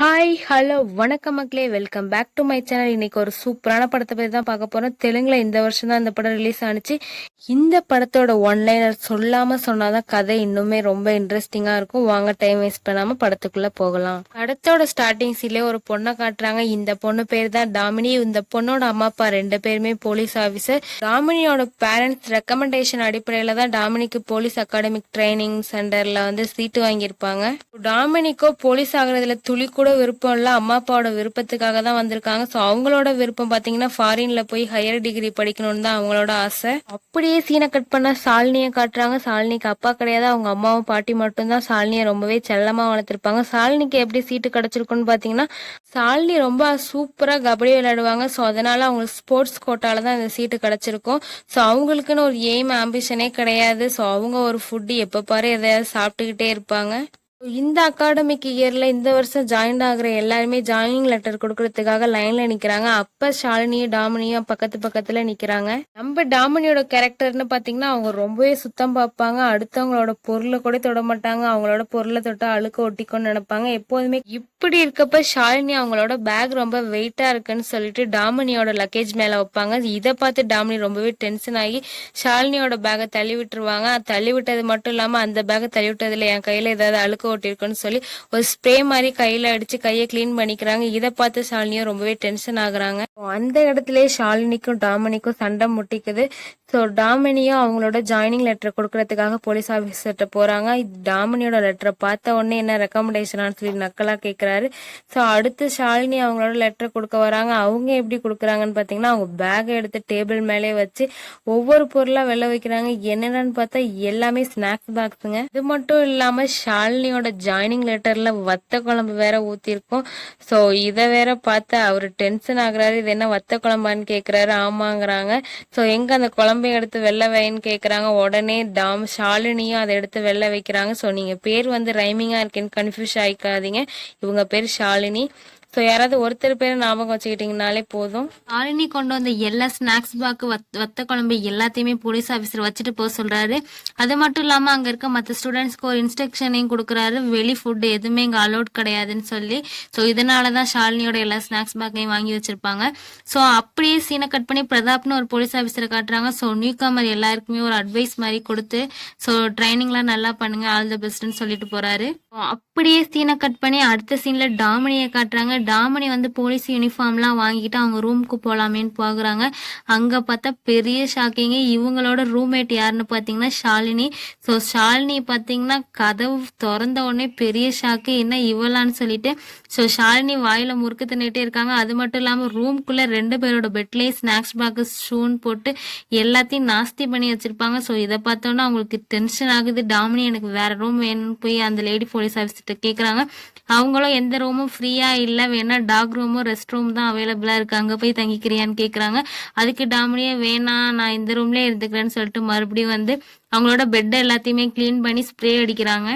Hi hello வணக்கம் மக்களே, welcome back to my channel. இன்னைக்கு ஒரு சூப்பரான படத்தை பற்றி தான் பார்க்க போறோம். தெலுங்குல இந்த வருஷம் தான் இந்த படம் ரிலீஸ் ஆனிச்சு. இந்த படத்தோட ஒன்லைனர் சொல்லாம சொன்னாதான் கதை இன்னுமே ரொம்ப இன்ட்ரெஸ்டிங்கா இருக்கும். வாங்க டைம் வேஸ்ட் பண்ணாம படத்துக்குள்ள போகலாம். படத்தோட ஸ்டார்டிங் சீன்ல ஒரு பொண்ணை காட்டுறாங்க. இந்த பொண்ணு பேர் தான் டாமினி. இந்த பொண்ணோட அம்மா அப்பா ரெண்டு பேருமே போலீஸ் ஆபீசர். டாமினியோட பேரண்ட்ஸ் ரெக்கமெண்டேஷன் அடிப்படையில தான் டாமினிக்கு போலீஸ் அகாடமிக் ட்ரைனிங் சென்டர்ல சீட்டு வாங்கியிருப்பாங்க. டாமினிக்கோ போலீஸ் ஆகுறதுல துளி கூட விருப்பம் இல்ல. அம்மா அப்பாவோட விருப்பத்துக்காக தான் வந்திருக்காங்க. ஸோ அவங்களோட விருப்பம் பாத்தீங்கன்னா ஃபாரின்ல போய் ஹையர் டிகிரி படிக்கணும்னு தான் அவங்களோட ஆசை. அப்படியே சீனை கட் பண்ண சாலினியை காட்டுறாங்க. சாலினிக்கு அப்பா கிடையாது, அவங்க அம்மாவும் பாட்டி மட்டும்தான் சாலினியை ரொம்பவே செல்லமா வளர்த்திருப்பாங்க. சாலினிக்கு எப்படி சீட்டு கிடைச்சிருக்குன்னு பாத்தீங்கன்னா, சாலினி ரொம்ப சூப்பரா கபடி விளையாடுவாங்க. ஸோ அதனால அவங்களுக்கு ஸ்போர்ட்ஸ் கோட்டால தான் இந்த சீட்டு கிடைச்சிருக்கும். ஸோ அவங்களுக்குன்னு ஒரு எய்ம் ஆம்பிஷனே கிடையாது. ஸோ அவங்க ஒரு ஃபுட்டு எப்ப பாரு எதையாவது சாப்பிட்டுக்கிட்டே இருப்பாங்க. இந்த அகாடமிக் இயர்ல இந்த வருஷம் ஜாயின் ஆகுற எல்லாருமே ஜாயினிங் லெட்டர் கொடுக்கறதுக்காக லைன்ல நிக்கிறாங்க. அப்ப ஷாலினியும் டாமினியும் பக்கத்துல நிக்கிறாங்க. நம்ம டாமினியோட கேரக்டர்னு பாத்தீங்கன்னா, அவங்க ரொம்பவே சுத்தம் பார்ப்பாங்க. அடுத்தவங்களோட பொருளை கூட தொட மாட்டாங்க. அவங்களோட பொருளை தொட்டா அழுக்க ஒட்டிக்கொண்டு நினைப்பாங்க எப்போதுமே. இப்படி இருக்கப்ப ஷாலினி அவங்களோட பேக் ரொம்ப வெயிட்டா இருக்குன்னு சொல்லிட்டு டாமினியோட லக்கேஜ் மேல வைப்பாங்க. இதை பார்த்து டாமினி ரொம்பவே டென்ஷன் ஆகி ஷாலினியோட பேக்கை தள்ளி விட்டுருவாங்க. தள்ளி விட்டது மட்டும் இல்லாம அந்த பேக்கை தள்ளி விட்டதுல என் கையில ஏதாவது அழுக்க ஓட்டிருக்குன்னு சொல்லி ஒரு ஸ்ப்ரே மாதிரி கையில அடிச்சு கையை கிளீன் பண்ணிக்கிறாங்க. இதை பார்த்து ஷாலினியும் ரொம்பவே டென்ஷன் ஆகுறாங்க. அந்த இடத்துல ஷாலினிக்கும் டாமினிக்கும் சண்டை முட்டிக்குது. ஸோ டாமினியும் அவங்களோட ஜாயினிங் லெட்டர் கொடுக்கறதுக்காக போலீஸ் ஆஃபீஸர்கிட்ட போறாங்க. டாமினியோட லெட்டரை பார்த்த உடனே என்ன ரெக்கமெண்டேஷனான்னு சொல்லி நக்கலா கேட்கிறாரு. ஸோ அடுத்து ஷாலினி அவங்களோட லெட்டர் கொடுக்க வராங்க. அவங்க எப்படி கொடுக்குறாங்கன்னு பார்த்தீங்கன்னா, அவங்க பேக்கை எடுத்து டேபிள் மேலே வச்சு ஒவ்வொரு பொருளா வெளில வைக்கிறாங்க. என்னென்னு பார்த்தா எல்லாமே ஸ்நாக்ஸ் பாக்ஸுங்க. இது மட்டும் இல்லாம ஷாலினியோட ஜாயினிங் லெட்டர்ல வத்த குழம்பு வேற ஊத்திருக்கும். ஸோ இதை வேற பார்த்து அவரு டென்ஷன் ஆகுறாரு. இது என்ன வத்த குழம்பான்னு கேட்கிறாரு. ஆமாங்கிறாங்க. ஸோ எங்க அந்த குழம்பையும் எடுத்து வெள்ளை வைன்னு கேட்குறாங்க. உடனே ஷாலினியும் அதை எடுத்து வெள்ளை வைக்கிறாங்க. ஸோ நீங்க பேர் ரைமிங்கா இருக்கேன்னு கன்ஃபியூஸ் ஆயிக்காதீங்க. இவங்க பேர் ஷாலினி. ஸோ யாராவது ஒருத்தர் பேர் ஞாபகம் வச்சுக்கிட்டீங்கனாலே போதும். ஷாலினி கொண்டு வந்த எல்லா ஸ்நாக்ஸ் பாக்கு வத்த குழம்பு எல்லாத்தையுமே போலீஸ் ஆஃபீஸர் வச்சுட்டு போக சொல்றாரு. அது மட்டும் இல்லாம அங்க இருக்க மற்ற ஸ்டூடெண்ட்ஸ்க்கு ஒரு இன்ஸ்ட்ரக்ஷனையும் கொடுக்குறாரு. வெளி ஃபுட் எதுவுமே இங்க அலோட் கிடையாதுன்னு சொல்லி. ஸோ இதனாலதான் ஷாலினியோட எல்லா ஸ்நாக்ஸ் பேக்கையும் வாங்கி வச்சிருப்பாங்க. ஸோ அப்படியே சீனை கட் பண்ணி பிரதாப்னு ஒரு போலீஸ் ஆஃபீஸரை காட்டுறாங்க. ஸோ நியூ கமர் எல்லாருக்குமே ஒரு அட்வைஸ் மாதிரி கொடுத்து, ஸோ ட்ரைனிங்லாம் நல்லா பண்ணுங்க, ஆல் த பெஸ்ட்னு சொல்லிட்டு போறாரு. அப்படியே சீனை கட் பண்ணி அடுத்த சீன்ல டாமினியை காட்டுறாங்க. டாமினி போலீஸ் யூனிஃபார்ம்லாம் வாங்கிட்டு அவங்க ரூமுக்கு போகலாமேன்னு போகிறாங்க. அங்கே பார்த்தா பெரிய ஷாக்கிங்க. இவங்களோட ரூம்மேட் யாருன்னு பார்த்தீங்கன்னா ஷாலினி. ஸோ ஷாலினி பார்த்தீங்கன்னா கதவு திறந்த உடனே பெரிய ஷாக்கு, என்ன இவளான்னு சொல்லிட்டு. ஸோ ஷாலினி வாயில முறுக்கு தின்னுட்டே இருக்காங்க. அது மட்டும் இல்லாமல் ரூம்குள்ளே ரெண்டு பேரோட பெட்லேயே ஸ்நாக்ஸ் பாக்ஸ் ஷூன்னு போட்டு எல்லாத்தையும் நாஸ்தி பண்ணி வச்சிருப்பாங்க. ஸோ இதை பார்த்தோன்னா அவங்களுக்கு டென்ஷன் ஆகுது. டாமினி எனக்கு வேற ரூம் வேணும்னு போய் அந்த லேடி போலீஸ் ஆஃபீஸர்கிட்ட கேட்குறாங்க. அவங்களும் எந்த ரூமும் ஃப்ரீயா இல்லை, வேணா டாக் ரூமும் ரெஸ்ட் ரூம் தான் அவைலபிளா இருக்கு, அங்க போய் தங்கிக்கிறியான்னு கேக்குறாங்க. அதுக்கு டாமினியே வேணாம், நான் இந்த ரூம்லயே இருந்துக்கிறேன்னு சொல்லிட்டு மறுபடியும் அவங்களோட பெட் எல்லாத்தையுமே கிளீன் பண்ணி ஸ்ப்ரே அடிக்கிறாங்க.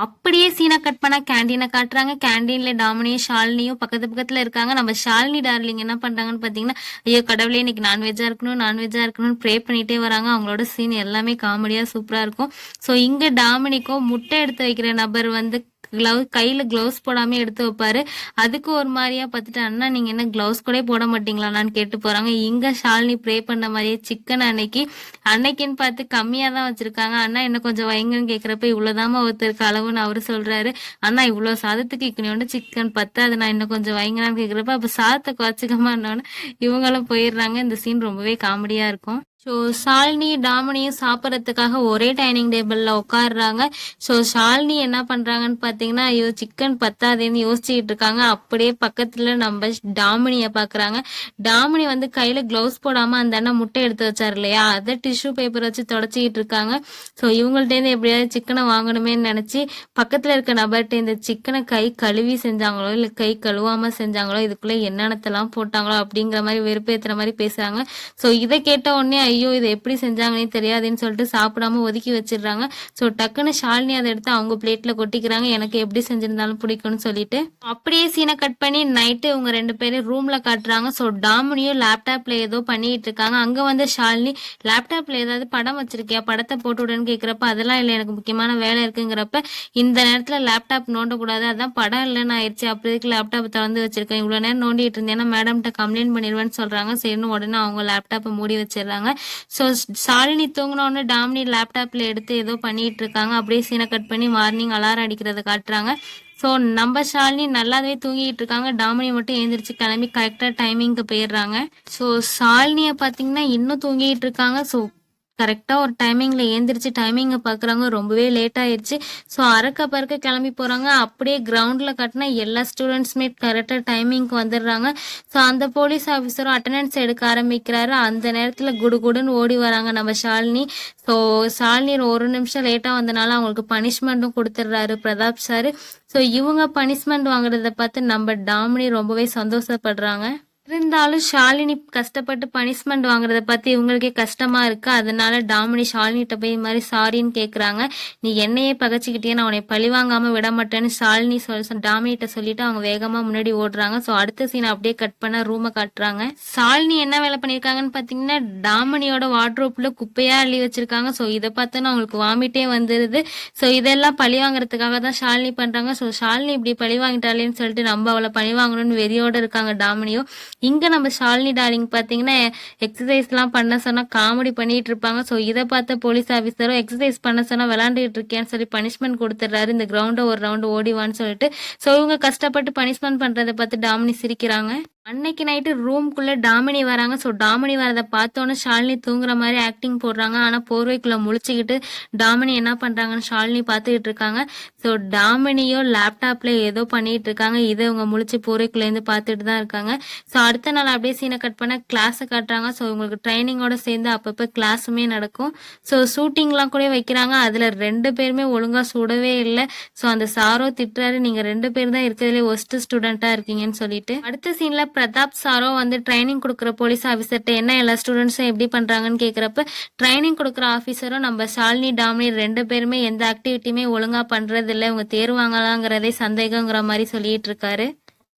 அப்படியே சீனை கட் பண்ணா கேண்டீனை காட்டுறாங்க. கேண்டீன்ல டாமினியும் ஷாலினியும் பக்கத்துல இருக்காங்க. நம்ம ஷாலினி டார்லிங் என்ன பண்றாங்கன்னு பாத்தீங்கன்னா, ஐயோ கடவுளே இன்னைக்கு நான்வெஜ்ஜா இருக்கணும்னு ப்ரே பண்ணிட்டே வராங்க. அவங்களோட சீன் எல்லாமே காமெடியா சூப்பரா இருக்கும். ஸோ இங்க டாமினிக்கும் முட்டை எடுத்து வைக்கிற நபர் கையில கிளவுஸ் போடாம எடுத்து வைப்பாரு. அதுக்கு ஒரு மாதிரியா பார்த்துட்டு, அண்ணா நீங்க என்ன கிளவுஸ் கூட போட மாட்டீங்களான்னு கேட்டு போறாங்க. இங்க ஷாலினி ப்ரே பண்ண மாதிரியே சிக்கன் அன்னைக்குன்னு பார்த்து கம்மியா தான் வச்சிருக்காங்க. அண்ணா என்ன கொஞ்சம் வைங்கன்னு கேக்குறப்ப இவ்வளவுதாம ஒருத்தருக்கு அளவுன்னு அவரு சொல்றாரு. அண்ணா இவ்வளவு சாதத்துக்கு இக்கணியோட சிக்கன் பத்தாது, நான் இன்னும் கொஞ்சம் வைங்கன்னு கேக்குறப்ப அப்ப சாதத்தை குறைச்சிக்கமா இவங்களும் போயிடுறாங்க. இந்த சீன் ரொம்பவே காமெடியா இருக்கும். ஸோ ஷாலினி டாமினியும் சாப்பிட்றதுக்காக ஒரே டைனிங் டேபிள்ல உட்காடுறாங்க. ஸோ ஷாலினி என்ன பண்றாங்கன்னு பாத்தீங்கன்னா, ஐயோ சிக்கன் பத்தாதேன்னு யோசிச்சுக்கிட்டு இருக்காங்க. அப்படியே பக்கத்துல நம்ம டாமினிய பாக்குறாங்க. டாமினி கையில கிளவுஸ் போடாம அந்த அண்ணன் முட்டை எடுத்து வச்சாரு இல்லையா, அதை டிஷ்யூ பேப்பர் வச்சு தொடச்சிக்கிட்டு இருக்காங்க. ஸோ இவங்கள்ட்ட இருந்து எப்படியாவது சிக்கனை வாங்கணுமேன்னு நினைச்சு பக்கத்துல இருக்க நபர்கிட்ட இந்த சிக்கனை கை கழுவி செஞ்சாங்களோ இல்ல கை கழுவாம செஞ்சாங்களோ, இதுக்குள்ள என்னென்னத்தெல்லாம் போட்டாங்களோ அப்படிங்கிற மாதிரி வெறுப்பேத்துற மாதிரி பேசுறாங்க. ஸோ இதை கேட்ட உடனே ஐயோ இதை எப்படி செஞ்சாங்கன்னே தெரியாதுன்னு சொல்லிட்டு சாப்பிடாம ஒதுக்கி வச்சிடுறாங்க. ஸோ டக்குன்னு ஷாலினி அதை எடுத்து அவங்க பிளேட்ல கொட்டிக்கிறாங்க, எனக்கு எப்படி செஞ்சிருந்தாலும் பிடிக்கும்னு சொல்லிட்டு. அப்படியே சீனை கட் பண்ணி நைட்டு இவங்க 2 பேரும் ரூம்ல காட்டுறாங்க. ஸோ டாமினியும் லேப்டாப்ல ஏதோ பண்ணிட்டு இருக்காங்க. அங்க வந்து ஷாலினி லேப்டாப்ல ஏதாவது படம் வச்சிருக்கியா, படத்தை போட்டு விடுன்னு கேட்கிறப்ப அதெல்லாம் இல்லை, எனக்கு முக்கியமான வேலை இருக்குங்கிறப்ப இந்த நேரத்துல லேப்டாப் நோண்டக்கூடாது, அதான் படம் இல்லைன்னு ஆயிடுச்சு, அப்போதைக்கு லேப்டாப் திறந்து வச்சிருக்கேன், இவ்வளவு நேரம் நோண்டிட்டு இருந்தேன்னா மேடம்கிட்ட கம்ப்ளைண்ட் பண்ணிடுவேன்னு சொல்றாங்க. சரின்னு உடனே அவங்க லேப்டாப்பை மூடி வச்சிடுறாங்க. ஸோ ஷாலினி தூங்கினோடனே டாமினி லேப்டாப்ல எடுத்து ஏதோ பண்ணிட்டு இருக்காங்க. அப்படியே சீனை கட் பண்ணி மார்னிங் அலாரம் அடிக்கிறத காட்டுறாங்க. ஸோ நம்ம ஷாலினி நல்லாவே தூங்கிட்டு இருக்காங்க. டாமினி மட்டும் எழுந்திரிச்சு கிளம்பி கரெக்டாக டைமிங்க்கு போயிடுறாங்க. ஸோ ஷாலினியை பார்த்தீங்கன்னா இன்னும் தூங்கிட்டு இருக்காங்க. ஸோ கரெக்டாக ஒரு டைமிங்கில் ஏந்திரிச்சு டைமிங்கை பார்க்குறாங்க, ரொம்பவே லேட் ஆயிடுச்சு. ஸோ அறக்க பறக்க கிளம்பி போகிறாங்க. அப்படியே கிரவுண்டில் கட்டினா எல்லா ஸ்டூடெண்ட்ஸுமே கரெக்டாக டைமிங்க்கு வந்துடுறாங்க. ஸோ அந்த போலீஸ் ஆஃபீஸரும் அட்டண்டன்ஸ் எடுக்க ஆரம்பிக்கிறாரு. அந்த நேரத்தில் குடுகுடுன்னு ஓடி வராங்க நம்ம ஷாலினி. ஸோ ஷாலினி ஒரு நிமிஷம் லேட்டாக வந்தனால அவங்களுக்கு பனிஷ்மெண்ட்டும் கொடுத்துட்றாரு பிரதாப் சார். ஸோ இவங்க பனிஷ்மெண்ட் வாங்குறத பார்த்து நம்ம டாமினி ரொம்பவே சந்தோஷப்படுறாங்க. இருந்தாலும் ஷாலினி கஷ்டப்பட்டு பனிஷ்மெண்ட் வாங்குறத பத்தி இவங்களுக்கே கஷ்டமா இருக்கு. அதனால டாமினி ஷாலினிட்ட போய் இது மாதிரி சாரின்னு கேக்குறாங்க. நீ என்னையே பகச்சிக்கிட்டே, நான் உன்னை பழி வாங்காம விட மாட்டேன்னு ஷாலினி டாமினிட்ட சொல்லிட்டு அவங்க வேகமா முன்னாடி ஓடுறாங்க. ஸோ அடுத்த சீன் அப்படியே கட் பண்ண ரூமை காட்டுறாங்க. ஷாலினி என்ன வேலை பண்ணிருக்காங்கன்னு பாத்தீங்கன்னா டாமினியோட வார்ட்ரோப்ல குப்பையா அள்ளி வச்சிருக்காங்க. ஸோ இதை பார்த்தோன்னா அவங்களுக்கு வாமிட்டே வந்துருது. ஸோ இதெல்லாம் பழி வாங்குறதுக்காக தான் ஷாலினி பண்றாங்க. ஸோ ஷாலினி இப்படி பழி வாங்கிட்டாலேன்னு சொல்லிட்டு நம்ம அவளை பழி வாங்கணும்னு வெறியோட இருக்காங்க டாமினியோ. இங்க நம்ம ஷாலினி டார்லிங் பாத்தீங்கன்னா எக்ஸசைஸ்லாம் பண்ண சொன்னா காமெடி பண்ணிட்டு இருப்பாங்க. ஸோ இதை பார்த்த போலீஸ் ஆஃபீஸரும் எக்ஸசைஸ் பண்ண சொன்னா விளாண்டுட்டு இருக்கேன்னு சொல்லி பனிஷ்மெண்ட் கொடுத்துட்றாரு, இந்த கிரவுண்டை ஒரு ரவுண்டு ஓடிவான்னு சொல்லிட்டு. ஸோ இவங்க கஷ்டப்பட்டு பனிஷ்மெண்ட் பண்றதை பார்த்து டாமினி சிரிக்கிறாங்க. அன்னைக்கு நைட்டு ரூம்குள்ள டாமினி வராங்க. ஸோ டாமினி வரதை பார்த்தோன்னே ஷாலினி தூங்குற மாதிரி ஆக்டிங் போடுறாங்க. ஆனால் போர்வைக்குள்ள முழிச்சுக்கிட்டு டாமினி என்ன பண்றாங்கன்னு ஷாலினி பார்த்துக்கிட்டு இருக்காங்க. ஸோ டாமினியோ லேப்டாப்ல ஏதோ பண்ணிட்டு இருக்காங்க. இதை இவங்க முழிச்சு போர்வைக்குள்ளேருந்து பார்த்துட்டு தான் இருக்காங்க. ஸோ அடுத்த நாள் அப்படியே சீனை கட் பண்ண கிளாஸை காட்டுறாங்க. ஸோ இவங்களுக்கு ட்ரைனிங்கோட சேர்ந்து அப்பப்போ கிளாஸுமே நடக்கும். ஸோ ஷூட்டிங்லாம் கூட வைக்கிறாங்க. அதில் 2 பேருமே ஒழுங்காக சுடவே இல்லை. ஸோ அந்த சாரோ திட்டுறாரு, நீங்கள் 2 பேர் தான் இருக்கிறதுலே ஒஸ்ட் ஸ்டூடெண்ட்டாக இருக்கீங்கன்னு சொல்லிட்டு. அடுத்த சீனில் பிரதாப் சாரோ வந்து ட்ரைனிங் கொடுக்குற போலீஸ் ஆஃபீஸர்கிட்ட என்ன எல்லா ஸ்டூடெண்ட்ஸும் எப்படி பண்றாங்கன்னு கேட்குறப்ப ட்ரைனிங் கொடுக்குற ஆஃபீஸரும் நம்ம ஷாலினி டாமினி 2 பேருமே எந்த ஆக்டிவிட்டியுமே ஒழுங்கா பண்றது இல்லை, இவங்க தேர்வாங்களாங்கிறதே சந்தேகங்கிற மாதிரி சொல்லிட்டு இருக்காரு.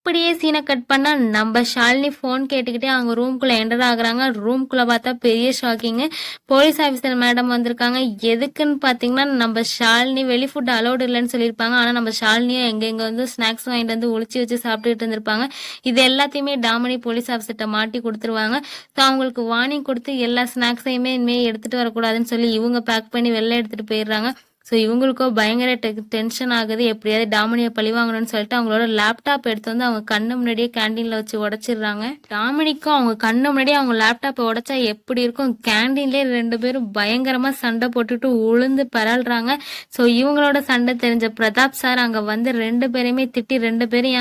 அப்படியே சீனை கட் பண்ணா நம்ம ஷாலினி போன் கேட்டுக்கிட்டே அவங்க ரூம்குள்ள என்டர் ஆகுறாங்க. ரூம்குள்ள பார்த்தா பெரிய ஷாக்கிங்கு, போலீஸ் ஆஃபீஸர் மேடம் வந்திருக்காங்க. எதுக்குன்னு பாத்தீங்கன்னா நம்ம ஷாலினி வெளி ஃபுட் அலௌடு இல்லைன்னு சொல்லியிருப்பாங்க. ஆனா நம்ம ஷாலினியும் எங்க வந்து ஸ்நாக்ஸ் வாங்கிட்டு வந்து ஒளிச்சு வச்சு சாப்பிட்டுட்டு இருந்திருப்பாங்க. இது எல்லாத்தையுமே டாமினி போலீஸ் ஆஃபீஸர்கிட்ட மாட்டி கொடுத்துருவாங்க. ஸோ அவங்களுக்கு வார்னிங் கொடுத்து எல்லா ஸ்நாக்ஸையுமே இனிமேல் எடுத்துட்டு வரக்கூடாதுன்னு சொல்லி இவங்க பேக் பண்ணி வெளில எடுத்துட்டு போயிடுறாங்க. ஸோ இவங்களுக்கோ பயங்கர டென்ஷன் ஆகுது, எப்படியாவது டாமினியை பழி வாங்கணும்னு சொல்லிட்டு அவங்களோட லேப்டாப் எடுத்து வந்து அவங்க கண்ணு முன்னாடியே கேண்டீன்ல வச்சு உடைச்சிடுறாங்க. டாமினிக்கும் அவங்க கண்ணு முன்னாடியே அவங்க லேப்டாப்பை உடைச்சா எப்படி இருக்கும், கேண்டீன்லேயே 2 பேரும் பயங்கரமா சண்டை போட்டுட்டு உளுந்து பரல்றாங்க. ஸோ இவங்களோட சண்டை தெரிஞ்ச பிரதாப் சார் அங்க வந்து 2 பேரையுமே திட்டி 2 பேரும்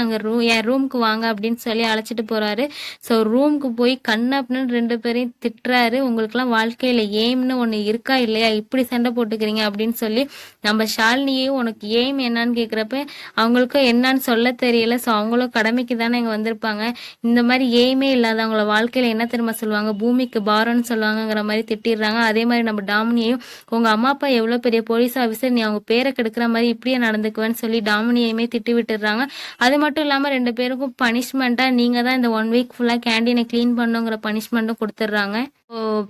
என் ரூமுக்கு வாங்க அப்படின்னு சொல்லி அழைச்சிட்டு போறாரு. ஸோ ரூமுக்கு போய் கண்ணாப்னு 2 பேரையும் திட்டுறாரு. உங்களுக்குலாம் வாழ்க்கையில எய்ம்னு ஒண்ணு இருக்கா இல்லையா, இப்படி சண்டை போட்டுக்கிறீங்க அப்படின்னு சொல்லி நம்ம ஷாலினியும் உனக்கு எய்ம் என்னன்னு கேக்குறப்ப அவங்களுக்கும் என்னன்னு சொல்ல தெரியல. ஸோ அவங்களும் கடமைக்கு தானே இங்க வந்திருப்பாங்க, இந்த மாதிரி எய்மே இல்லாதவங்கள வாழ்க்கையில என்ன தெரியுமா சொல்லுவாங்க, பூமிக்கு பாரம்னு சொல்லுவாங்கங்கிற மாதிரி திட்டிடுறாங்க. அதே மாதிரி நம்ம டாமினியையும் உங்க அம்மா அப்பா எவ்வளவு பெரிய போலீஸ் ஆஃபீஸர், நீ அவங்க பேரை கெடுக்கிற மாதிரி இப்படியே நடந்துக்குவேன்னு சொல்லி டாமினியையுமே திட்டி விட்டுடுறாங்க. அது மட்டும் இல்லாம 2 பேருக்கும் பனிஷ்மெண்டா நீங்க தான் இந்த 1 வீக் ஃபுல்லா கேண்டீனை கிளீன் பண்ணுங்கிற பனிஷ்மெண்ட்டும் கொடுத்துட்றாங்க.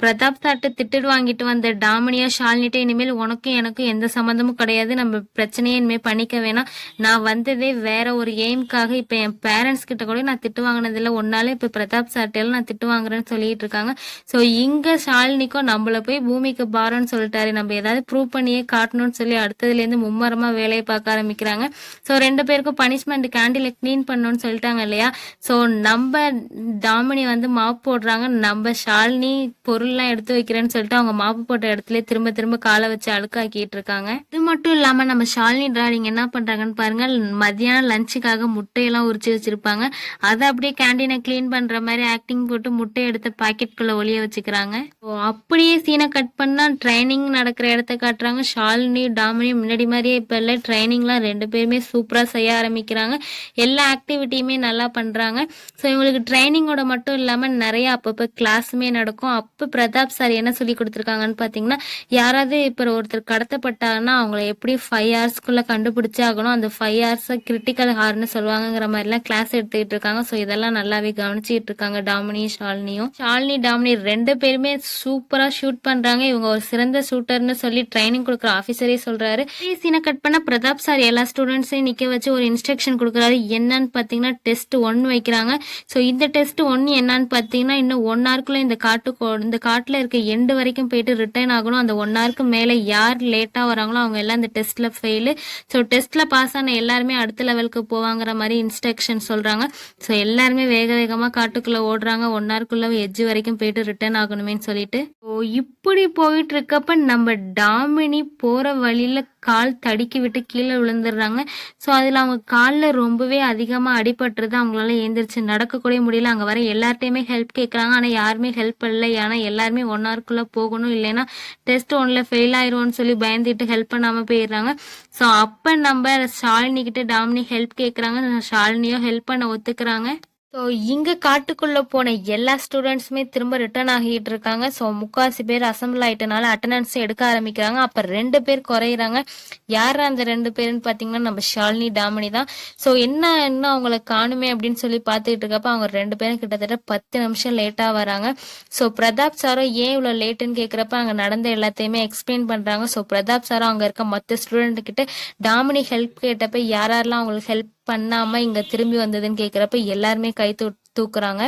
பிரதாப் சார்ட்டு திட்டு வாங்கிட்டு வந்த டாமினியா ஷாலினிட்ட இனிமேல் உனக்கும் எனக்கும் எந்த சம்மந்தமும் கிடையாது, நம்ம பிரச்சனையே இனிமேல் பண்ணிக்க வேணாம், நான் வந்ததே வேற ஒரு எய்ம்காக, இப்போ என் பேரண்ட்ஸ் கிட்ட கூட நான் திட்டு வாங்கினதில்லை, ஒன்னால இப்போ பிரதாப் சார்ட்டையெல்லாம் நான் திட்டு வாங்குறேன்னு சொல்லிட்டு இருக்காங்க. ஸோ இங்க ஷாலினிக்கும் நம்மள போய் பூமிக்கு பாரம்னு சொல்லிட்டாரு, நம்ம ஏதாவது ப்ரூவ் பண்ணியே காட்டணும்னு சொல்லி அடுத்ததுலேருந்து மும்மரமா வேலையை பார்க்க ஆரம்பிக்கிறாங்க. ஸோ 2 பேருக்கும் பனிஷ்மெண்ட் கேண்டீன்ல கிளீன் பண்ணணும்னு சொல்லிட்டாங்க இல்லையா. ஸோ நம்ம டாமினி வந்து மாப் போடுறாங்க, நம்ம ஷாலினி பொருள்லாம் எடுத்து வைக்கிறேன்னு சொல்லிட்டு அவங்க மாப்பு போட்ட இடத்துல திரும்ப திரும்ப காலை வச்சு அழுக்காக்கிட்டு இருக்காங்க. இது மட்டும் இல்லாம நம்ம ஷாலினி டார்லிங் என்ன பண்றாங்கன்னு பாருங்க, மத்தியானம் லஞ்சுக்காக முட்டையெல்லாம் உரிச்சு வச்சிருப்பாங்க. அதை அப்படியே கேண்டீனை கிளீன் பண்ற மாதிரி ஆக்டிங் போட்டு முட்டையை எடுத்து பாக்கெட்குள்ள ஒளிய வச்சுக்கிறாங்க. அப்படியே சீனை கட் பண்ணா ட்ரைனிங் நடக்கிற இடத்த காட்டுறாங்க. ஷாலினி டாமினி முன்னாடி மாதிரியே இப்ப இல்ல, ட்ரைனிங்லாம் 2 பேருமே சூப்பரா செய்ய ஆரம்பிக்கிறாங்க, எல்லா ஆக்டிவிட்டியுமே நல்லா பண்றாங்க. ஸோ இவங்களுக்கு ட்ரைனிங்கோட மட்டும் இல்லாம நிறைய அப்பப்போ கிளாஸுமே நடக்கும். அப்ப பிரதாப் சார் என்ன சொல்லி கொடுத்துருக்காங்கன்னு பாத்தீங்கன்னா, யாராவது இப்ப ஒருத்தர் கடத்தப்பட்டாங்கன்னா அவங்கள எப்படி 5 ஹவர்ஸ்க்குள்ள கண்டுபிடிச்சே ஆகணும், அந்த 5 ஹவர்ஸ் கிரிட்டிக்கல் ஹார்னு சொல்லுவாங்கங்கிற மாதிரி எல்லாம் கிளாஸ் எடுத்துக்கிட்டு இருக்காங்க. ஸோ இதெல்லாம் நல்லாவே கவனிச்சுட்டு இருக்காங்க டாமினியும் ஷாலினியும். ஷாலினி டாமினி 2 பேருமே சூப்பரா ஷூட் பண்றாங்க. இவங்க ஒரு சிறந்த ஷூட்டர்னு சொல்லி ட்ரைனிங் கொடுக்குற ஆஃபீஸரே சொல்றாரு. சீனை கட் பண்ண பிரதாப் சார் எல்லா ஸ்டூடெண்ட்ஸையும் நிக்க வச்சு ஒரு இன்ஸ்ட்ரக்ஷன் கொடுக்குறாரு. என்னன்னு பாத்தீங்கன்னா டெஸ்ட் 1 வைக்கிறாங்க. ஸோ இந்த டெஸ்ட் 1 என்னன்னு பாத்தீங்கன்னா, இன்னும் 1 ஹவருக்குள்ள இந்த காட்டுல இருக்க எண்டு வரைக்கும் போயிட்டு ரிட்டர்ன் ஆகணும். அந்த 1 ஹவருக்கு மேல யார் லேட்டா வராங்களோ அவங்க எல்லாம் இந்த டெஸ்ட்ல ஃபெயிலு. ஸோ டெஸ்ட்ல பாஸ் ஆன எல்லாருமே அடுத்த லெவலுக்கு போவாங்கிற மாதிரி இன்ஸ்ட்ரக்ஷன் சொல்றாங்க. ஸோ எல்லாருமே வேக வேகமா காட்டுக்குள்ள ஓடுறாங்க. 1 ஹவருக்குள்ள எட்ஜ் வரைக்கும் போயிட்டு ரிட்டர்ன் ஆகணுமேன்னு சொல்லிட்டு. இப்படி போயிட்டு இருக்கப்ப நம்ம டாமினி போற வழியில கால் தடுக்கி விட்டு கீழே விழுந்துடுறாங்க. ஸோ அதில் அவங்க காலில் ரொம்பவே அதிகமாக அடிபட்டுருது. அவங்களால எழுந்திரிச்சு நடக்கக்கூட முடியல. அங்கே வர எல்லார்ட்டையுமே ஹெல்ப் கேட்குறாங்க. ஆனால் யாருமே ஹெல்ப் பண்ணல. ஏன்னா எல்லாருமே 1 ஹவருக்குள்ளே போகணும், இல்லைன்னா டெஸ்ட் 1ல ஃபெயில் ஆயிடுவோன்னு சொல்லி பயந்துட்டு ஹெல்ப் பண்ணாமல் போயிடுறாங்க. ஸோ அப்போ நம்ம ஷாலினி கிட்ட டாமினி ஹெல்ப் கேட்குறாங்க. ஷாலினியும் ஹெல்ப் பண்ண ஒத்துக்கிறாங்க. ஸோ இங்கே காட்டுக்குள்ளே போன எல்லா ஸ்டூடெண்ட்ஸுமே திரும்ப ரிட்டர்ன் ஆகிட்டு இருக்காங்க. ஸோ 3/4 பேர் அசம்பிள் ஆகிட்டனால அட்டண்டன்ஸ் எடுக்க ஆரம்பிக்கிறாங்க. அப்போ 2 பேர் குறையிறாங்க. யார் அந்த 2 பேருன்னு பார்த்தீங்கன்னா நம்ம ஷாலினி டாமினி தான். ஸோ இன்னும் அவங்கள காணுமே அப்படின்னு சொல்லி பார்த்துட்டு இருக்கப்ப அவங்க 2 பேரும் கிட்டத்தட்ட 10 நிமிஷம் லேட்டாக வராங்க. ஸோ பிரதாப் சாரும் ஏன் இவ்வளோ லேட்டுன்னு கேட்குறப்ப அங்கே நடந்த எல்லாத்தையுமே எக்ஸ்பிளைன் பண்ணுறாங்க. ஸோ பிரதாப் சாரும் அங்கே இருக்க மற்ற ஸ்டூடெண்ட் கிட்ட டாமினி ஹெல்ப் கேட்டப்ப யாரெல்லாம் அவங்களுக்கு ஹெல்ப் பண்ணாம இங்க திரும்பி வந்ததுன்னு கேக்குறப்ப எல்லாருமே கை தூக்குறாங்க.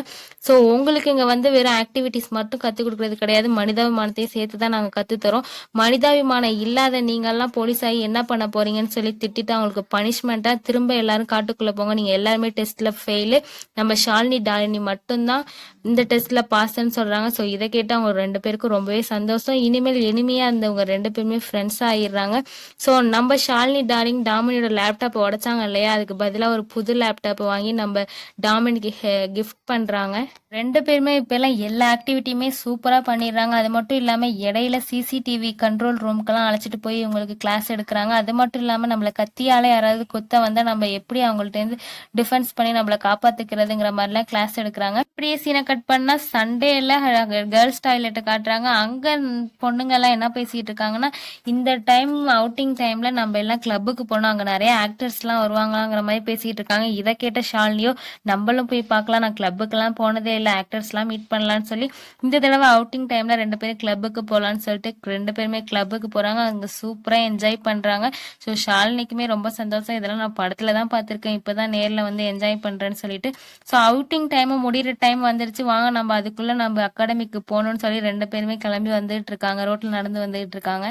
ஸோ உங்களுக்கு இங்க வந்து வெறும் ஆக்டிவிட்டிஸ் மட்டும் கற்றுக் கொடுக்கறது கிடையாது, மனிதாபிமானத்தையும் சேர்த்து தான் நாங்கள் கற்றுத்தரோம். மனிதாபிமானம் இல்லாத நீங்கள்லாம் போலீஸ் ஆகி என்ன பண்ண போறீங்கன்னு சொல்லி திட்டிட்டு அவங்களுக்கு பனிஷ்மெண்ட்டாக திரும்ப எல்லாரும் காட்டுக்குள்ளே போங்க, நீங்கள் எல்லாருமே டெஸ்ட்டில் ஃபெயிலு, நம்ம ஷாலினி டாலினி மட்டும்தான் இந்த டெஸ்ட்ல பாஸ்ன்னு சொல்றாங்க. ஸோ இதை கேட்டு அவங்க 2 பேருக்கும் ரொம்பவே சந்தோஷம். இனிமேல் இனிமையா இருந்தவங்க 2 பேருமே ஃப்ரெண்ட்ஸா ஆயிடுறாங்க. ஸோ நம்ம ஷாலினி டாமினியோட லேப்டாப் உடைச்சாங்க இல்லையா, அதுக்கு பதிலாக ஒரு புது லேப்டாப் வாங்கி நம்ம டாமினிக்கு கிஃப்ட் பண்றாங்க. 2 பேருமே இப்ப எல்லாம் எல்லா ஆக்டிவிட்டியுமே சூப்பரா பண்ணிடுறாங்க. அது மட்டும் இல்லாம இடையில சிசிடிவி கண்ட்ரோல் ரூம்க்கெல்லாம் அழைச்சிட்டு போய் இவங்களுக்கு கிளாஸ் எடுக்கிறாங்க. அது மட்டும் இல்லாம நம்மள கத்தியால யாராவது கொத்த வந்தா நம்ம எப்படி அவங்கள்ட்ட இருந்து டிஃபென்ஸ் பண்ணி நம்மள காப்பாத்துக்கிறதுங்கிற மாதிரிலாம் கிளாஸ் எடுக்கிறாங்க. இப்படியே சீனை கட் பண்ணா சண்டேல கேர்ள்ஸ் டாய்லெட்டை காட்டுறாங்க. அங்க பொண்ணுங்க எல்லாம் என்ன பேசிட்டு இருக்காங்கன்னா, இந்த டைம் அவுட்டிங் டைம்ல நம்ம எல்லாம் கிளப்புக்கு போனோம், அங்க நிறைய ஆக்டர்ஸ் எல்லாம் வருவாங்களாங்கிற மாதிரி பேசிட்டு இருக்காங்க. இதை கேட்ட ஷாலினியோ நம்மளும் போய் பார்க்கலாம், நான் கிளப்புக்கெல்லாம் போனதே இல்லை, ஆக்டர்ஸ் எல்லாம் மீட் பண்ணலான்னு சொல்லி இந்த தடவை அவுட்டிங் டைம்ல 2 பேரும் கிளப்புக்கு போகலான்னு சொல்லிட்டு 2 பேருமே கிளப்புக்கு போறாங்க. அங்க சூப்பரா என்ஜாய் பண்றாங்க. ஸோ ஷாலினிக்குமே ரொம்ப சந்தோஷம். இதெல்லாம் நான் படத்துல தான் பார்த்திருக்கேன், இப்பதான் நேர்ல வந்து என்ஜாய் பண்றேன்னு சொல்லிட்டு. ஸோ அவுட்டிங் டைம் முடிகிற டைம் வந்துருச்சு, வாங்க நம்ம அதுக்குள்ள நம்ம அகாடமிக்கு போகணும்னு சொல்லி 2 பேருமே கிளம்பி வந்துட்டு இருக்காங்க. ரோட்ல நடந்து வந்துட்டு இருக்காங்க.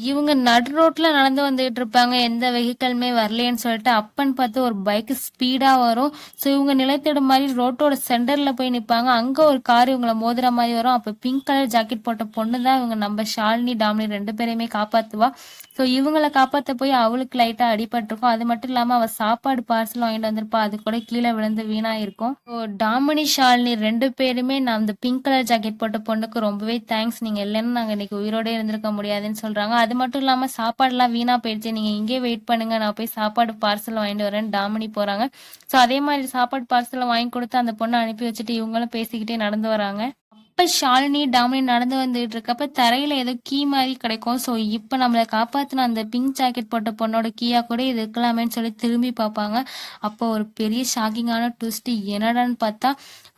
இவங்க நடு ரோட்ல நடந்து வந்துகிட்டு இருப்பாங்க, எந்த வெஹிக்கலுமே வரலேன்னு சொல்லிட்டு அப்பன்னு பார்த்து ஒரு பைக் ஸ்பீடா வரும். ஸோ இவங்க நிலைத்திட மாதிரி ரோட்டோட சென்டர்ல போய் நிற்பாங்க. அங்க ஒரு கார் இவங்களை மோதுற மாதிரி வரும். அப்ப பிங்க் கலர் ஜாக்கெட் போட்ட பொண்ணு தான் இவங்க நம்ம ஷாலினி டாமினி 2 பேரையுமே காப்பாத்துவா. ஸோ இவங்களை காப்பாற்ற போய் அவளுக்கு லைட்டா அடிபட்டிருக்கும். அது மட்டும் இல்லாம அவ சாப்பாடு பார்சல் வாங்கிட்டு வந்திருப்பா, அது கூட கீழே விழுந்து வீணா இருக்கும். ஸோ டாமினி ஷாலினி 2 பேருமே நான் அந்த பிங்க் கலர் ஜாக்கெட் போட்ட பொண்ணுக்கு ரொம்பவே தேங்க்ஸ், நீங்க இல்லைன்னு நாங்க இன்னைக்கு உயிரோட இருந்திருக்க முடியாதுன்னு சொல்றாங்க. அது மட்டும் இல்லாம சாப்பாடுலாம் வீணா போயிடுச்சு, நீங்க இங்கே வெயிட் பண்ணுங்க, நான் போய் சாப்பாடு பார்சல் வாங்கிட்டு வரேன்னு டாமினி போறாங்க. ஸோ அதே மாதிரி சாப்பாடு பார்சல் வாங்கி கொடுத்து அந்த பொண்ணை அனுப்பி வச்சுட்டு இவங்களும் பேசிக்கிட்டே நடந்து வராங்க. அப்ப ஷாலினி டாமினி நடந்து வந்துட்டு இருக்கப்ப தரையில ஏதோ கீ மாதிரி கிடைக்கும். ஸோ இப்ப நம்மளை காப்பாத்தின அந்த பிங்க் ஜாக்கெட் போட்ட பொண்ணோட கீயா கூட இது இருக்கலாமேன்னு சொல்லி திரும்பி பார்ப்பாங்க. அப்போ ஒரு பெரிய ஷாக்கிங்கான ட்விஸ்ட் என்னடான்னு பார்த்தா,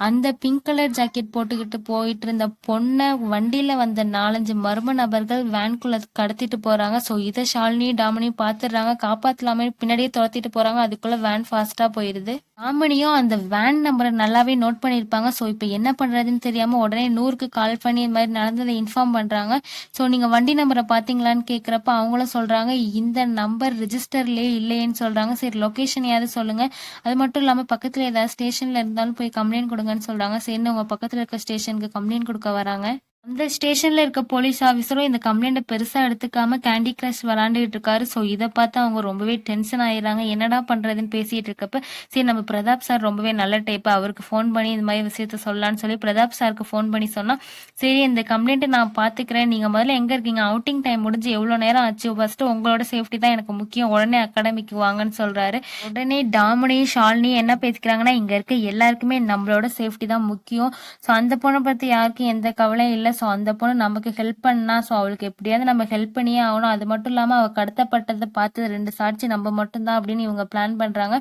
அந்த பிங்க் கலர் ஜாக்கெட் போட்டுக்கிட்டு போயிட்டு இருந்த பொண்ணை வண்டியில வந்த 4-5 மர்ம நபர்கள் வேன்குள்ள கடத்திட்டு போறாங்க. ஸோ இதை ஷாலினி டாமினி பாத்துடுறாங்க, காப்பாத்தலாமே பின்னாடியே துரத்திட்டு போறாங்க. அதுக்குள்ள வேன் ஃபாஸ்டா போயிருது. டாமினியும் அந்த வேன் நம்பரை நல்லாவே நோட் பண்ணியிருப்பாங்க. ஸோ இப்போ என்ன பண்றதுன்னு தெரியாம உடனே 100க்கு கால் பண்ணி இந்த மாதிரி நடந்ததை இன்ஃபார்ம் பண்றாங்க. ஸோ நீங்க வண்டி நம்பரை பாத்தீங்களான்னு கேட்குறப்ப அவங்களும் சொல்றாங்க இந்த நம்பர் ரிஜிஸ்டர்லயே இல்லையேன்னு சொல்றாங்க. சரி லொகேஷனையாவது சொல்லுங்க, அது மட்டும் இல்லாம பக்கத்துல ஏதாவது ஸ்டேஷன்ல இருந்தாலும் போய் கம்ப்ளைண்ட் கொடுங்கன்னு சொல்றாங்க. சரி உங்க பக்கத்துல இருக்க ஸ்டேஷனுக்கு கம்ப்ளைண்ட் கொடுக்க வராங்க. அந்த ஸ்டேஷன்ல இருக்க போலீஸ் ஆஃபீஸரும் இந்த கம்ப்ளைண்ட்டை பெருசா எடுத்துக்காம கேண்டி கிரஷ் விளாண்டுட்டு இருக்காரு. ஸோ இதை பார்த்து அவங்க ரொம்பவே டென்ஷன் ஆயிடுறாங்க. என்னடா பண்றதுன்னு பேசிட்டு இருக்கப்ப சரி நம்ம பிரதாப் சார் ரொம்பவே நல்ல டைப், அவருக்கு ஃபோன் பண்ணி இந்த மாதிரி விஷயத்த சொல்லலான்னு சொல்லி பிரதாப் சாருக்கு ஃபோன் பண்ணி சொன்னா, சரி இந்த கம்ப்ளைண்ட்டை நான் பாத்துக்கிறேன், நீங்க முதல்ல எங்க இருக்கீங்க, அவுட்டிங் டைம் முடிஞ்சு எவ்வளவு நேரம் ஆச்சு, ஃபர்ஸ்ட் உங்களோட சேஃப்டி தான் எனக்கு முக்கியம், உடனே அகாடமிக்கு வாங்கன்னு சொல்றாரு. உடனே டாமினி ஷாலினி என்ன பேசிக்கிறாங்கன்னா, இங்க இருக்க எல்லாருக்குமே நம்மளோட சேஃப்டி தான் முக்கியம், ஸோ அந்த பொண்ணை பத்தி யாருக்கும் எந்த கவலையும் இல்லை, தெரியல. ஸோ அந்த பொண்ணு நமக்கு ஹெல்ப் பண்ணா, ஸோ அவளுக்கு எப்படியாவது நம்ம ஹெல்ப் பண்ணியே ஆகணும். அது மட்டும் இல்லாம அவ கடத்தப்பட்டதை பார்த்து 2 சாட்சி நம்ம மட்டும் தான் அப்படின்னு இவங்க பிளான் பண்றாங்க.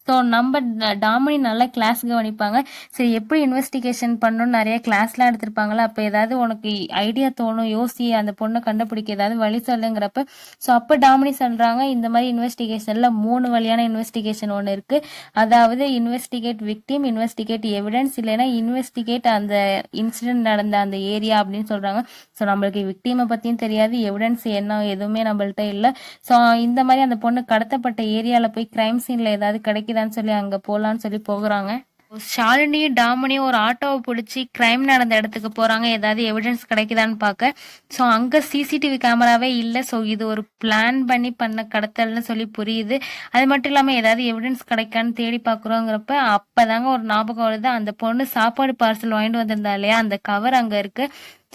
ஸோ நம்ம டாமினி நல்லா கிளாஸ் கவனிப்பாங்க. சரி எப்படி இன்வெஸ்டிகேஷன் பண்ணணும்னு நிறைய கிளாஸ்லாம் எடுத்திருப்பாங்களா, அப்போ ஏதாவது உனக்கு ஐடியா தோணும், யோசி அந்த பொண்ணை கண்டுபிடிக்க ஏதாவது வழி சொல்லுங்கிறப்ப, ஸோ அப்போ டாமினி சொல்றாங்க இந்த மாதிரி இன்வெஸ்டிகேஷன்ல 3 வழியான இன்வெஸ்டிகேஷன் ஒன்று இருக்கு. அதாவது இன்வெஸ்டிகேட் விக்டிம், இன்வெஸ்டிகேட் எவிடன்ஸ், இல்லைன்னா இன்வெஸ்டிகேட் அந்த இன்சிடென்ட் நடந்த அந்த ஏரியா அப்படின்னு சொல்றாங்க. ஸோ நம்மளுக்கு விக்டிமை பத்தியும் தெரியாது, எவிடன்ஸ் என்ன எதுவுமே நம்மள்ட்ட இல்லை. ஸோ இந்த மாதிரி அந்த பொண்ணு கடத்தப்பட்ட ஏரியால போய் கிரைம் சீன்ல ஏதாவது கிடைக்குதான்னு சொல்லி அங்க போலான்னு சொல்லி போகிறாங்க. ஷாலினியும் டாமினியும் ஒரு ஆட்டோவை பிடிச்சி கிரைம் நடந்த இடத்துக்கு போறாங்க, ஏதாவது எவிடன்ஸ் கிடைக்குதான்னு பார்க்க. ஸோ அங்க சிசிடிவி கேமராவே இல்லை. ஸோ இது ஒரு பிளான் பண்ணி பண்ண கடத்தல்னு சொல்லி புரியுது. அது மட்டும் இல்லாம ஏதாவது எவிடன்ஸ் கிடைக்கான்னு தேடி பார்க்குறோங்கிறப்ப அப்பதாங்க ஒரு ஞாபகம் வருது, அந்த பொண்ணு சாப்பாடு பார்சல் வாங்கிட்டு வந்திருந்தா இல்லையா, அந்த கவர் அங்க இருக்கு.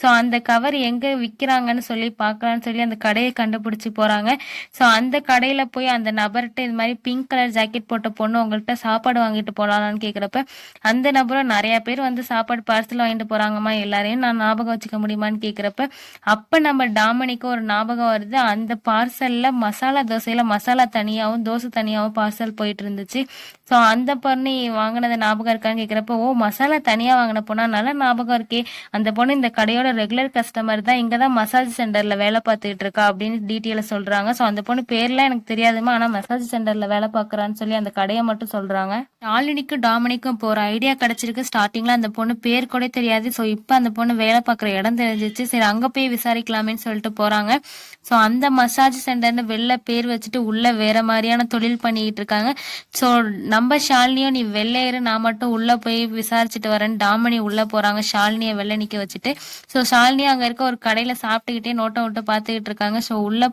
ஸோ அந்த கவர் எங்க விற்கிறாங்கன்னு சொல்லி பார்க்கலான்னு சொல்லி அந்த கடையை கண்டுபிடிச்சி போறாங்க. ஸோ அந்த கடையில போய் அந்த நபர்கிட்ட இது மாதிரி பிங்க் கலர் ஜாக்கெட் போட்ட பொண்ணு உங்கள்கிட்ட சாப்பாடு வாங்கிட்டு போலான்னு கேட்குறப்ப அந்த நபரும் நிறைய பேர் வந்து சாப்பாடு பார்சல் வாங்கிட்டு போறாங்கம்மா, எல்லாரையும் நான் ஞாபகம் வச்சுக்க முடியுமான்னு கேட்குறப்ப அப்ப நம்ம டாமினிக்கு ஒரு ஞாபகம் வருது, அந்த பார்சல்ல மசாலா தோசையில மசாலா தனியாகவும் தோசை தனியாகவும் பார்சல் போயிட்டு இருந்துச்சு. ஸோ அந்த பொண்ணு வாங்கினது ஞாபகம் இருக்கான்னு கேட்குறப்ப ஓ மசாலா தனியா வாங்கின பொண்ணா, நல்லா ஞாபகம் இருக்கே, அந்த பொண்ணு இந்த கடையோட ரெகுலர் கஸ்டமர் தான், இங்கதான் மசாஜ் சென்டர்ல வேலை பார்த்துக்கிட்டு இருக்கா அப்படின்னு டீட்டெயில சொல்றாங்க. ஸோ அந்த பொண்ணு பேர்லாம் எனக்கு தெரியாதுமா, ஆனா மசாஜ் சென்டர்ல வேலை பார்க்கறான்னு சொல்லி அந்த கடையை மட்டும் சொல்றாங்க. ஷாலினிக்கும் டாமினிக்கும் இப்போ ஒரு ஐடியா கிடைச்சிருக்கு. ஸ்டார்டிங்ல அந்த பொண்ணு பேர் கூட தெரியாது. ஸோ இப்போ அந்த பொண்ணு வேலை பார்க்குற இடம் தெரிஞ்சிச்சு. சரி அங்க போய் விசாரிக்கலாமேன்னு சொல்லிட்டு போறாங்க. ஸோ அந்த மசாஜ் சென்டர்னு வெளில பேர் வச்சுட்டு உள்ள வேற மாதிரியான தொழில் பண்ணிக்கிட்டு இருக்காங்க. ஸோ நம்ம ஷாலினியும் நீ வெளில ஏறு, நான் மட்டும் உள்ள போய் விசாரிச்சுட்டு வரேன்னு டாமினி உள்ள போறாங்க, ஷாலினியை வெளில நிக்க வச்சுட்டு. ஸோ ஷாலினியும் அங்க இருக்க ஒரு கடையில சாப்பிட்டுக்கிட்டே நோட்டை விட்டு பாத்துக்கிட்டு இருக்காங்க. ஸோ உள்ள